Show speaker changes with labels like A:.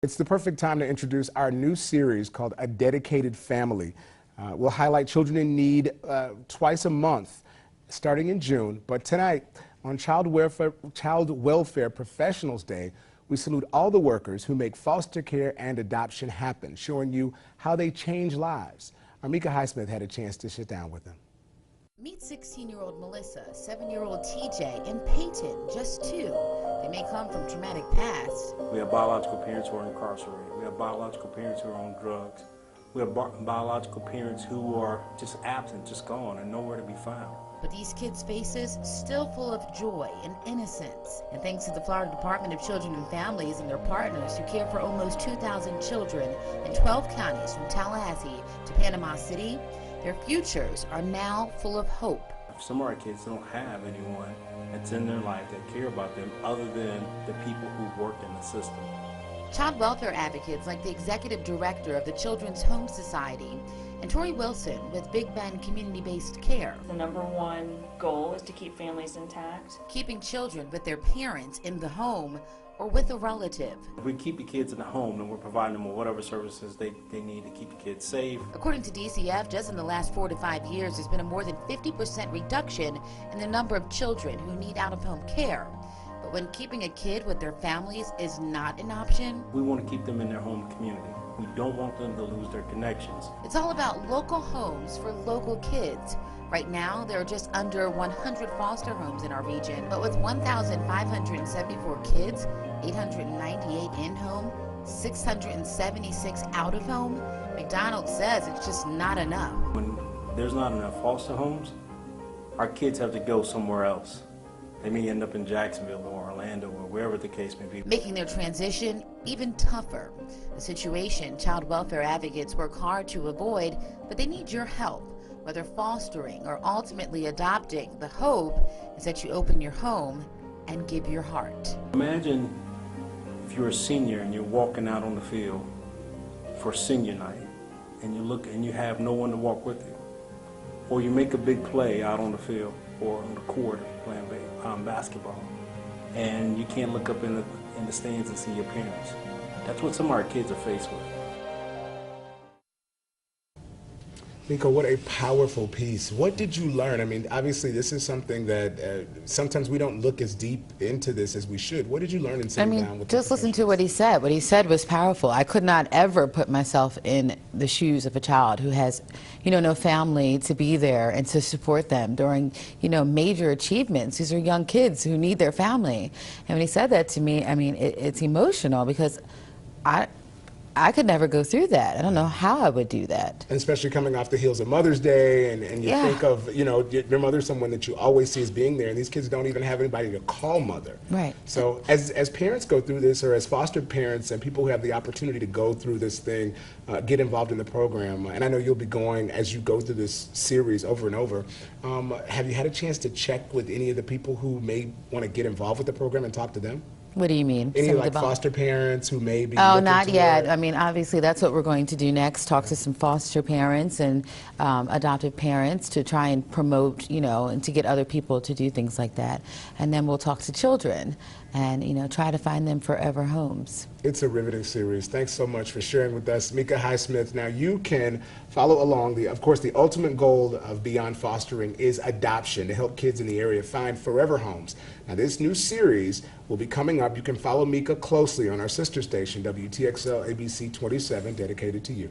A: It's the perfect time to introduce our new series called A Dedicated Family. We'll highlight children in need twice a month, starting in June. But tonight, on Child Welfare Professionals Day, we salute all the workers who make foster care and adoption happen, showing you how they change lives. Mika Highsmith had a chance to sit down with them.
B: Meet 16-year-old Melissa, 7-year-old TJ, and Peyton, just 2. They may come from traumatic past.
C: We have biological parents who are incarcerated. We have biological parents who are on drugs. We have biological parents who are just absent, just gone, and nowhere to be found.
B: But these kids' faces still full of joy and innocence. And thanks to the Florida Department of Children and Families and their partners who care for almost 2,000 children in 12 counties from Tallahassee to Panama City, their futures are now full of hope.
C: Some of our kids don't have anyone that's in their life that care about them other than the people who work in the system.
B: Child welfare advocates like the executive director of the Children's Home Society and Tori Wilson with Big Bend Community-Based Care.
D: The #1 goal is to keep families intact.
B: Keeping children with their parents in the home or with a relative.
C: If we keep the kids in the home, then we're providing them with whatever services they need to keep the kids safe.
B: According to DCF, just in the last 4 to 5 years, there's been a more than 50% reduction in the number of children who need out-of-home care. But when keeping a kid with their families is not an option,
C: we want to keep them in their home community. We don't want them to lose their connections.
B: It's all about local homes for local kids. Right now, there are just under 100 foster homes in our region, but with 1,574 kids, 898 in-home, 676 out-of-home, McDonald's says it's just not enough.
C: When there's not enough foster homes, our kids have to go somewhere else. They may end up in Jacksonville or Orlando or wherever the case may be.
B: Making their transition even tougher. A situation child welfare advocates work hard to avoid, but they need your help. Whether fostering or ultimately adopting, the hope is that you open your home and give your heart.
C: Imagine if you're a senior and you're walking out on the field for senior night and you look and you have no one to walk with you. Or you make a big play out on the field or on the court playing basketball and you can't look up in the stands and see your parents. That's what some of our kids are faced with.
A: Mika, what a powerful piece. What did you learn? I mean, obviously, this is something that sometimes we don't look as deep into this as we should. What did you learn in sitting down with
E: just listen to what he said. What he said was powerful. I could not ever put myself in the shoes of a child who has, no family to be there and to support them during, major achievements. These are young kids who need their family. And when he said that to me, I mean, it's emotional because I could never go through that. I don't know how I would do that.
A: And especially coming off the heels of Mother's Day, and you think of, your mother's someone that you always see as being there, and these kids don't even have anybody to call mother.
E: Right.
A: So as parents go through this, or as foster parents and people who have the opportunity to go through this thing, get involved in the program, and I know you'll be going as you go through this series over and over, have you had a chance to check with any of the people who may want to get involved with the program and talk to them?
E: What do you mean?
A: Any foster parents who may be
E: Oh, not yet. I mean, obviously that's what we're going to do next, talk to some foster parents and adoptive parents to try and promote, and to get other people to do things like that. And then we'll talk to children and, try to find them forever homes.
A: It's a riveting series. Thanks so much for sharing with us, Mika Highsmith. Now you can follow along. Of course, the ultimate goal of Beyond Fostering is adoption, to help kids in the area find forever homes. Now this new series will be coming up. You can follow Mika closely on our sister station, WTXL ABC 27, dedicated to you.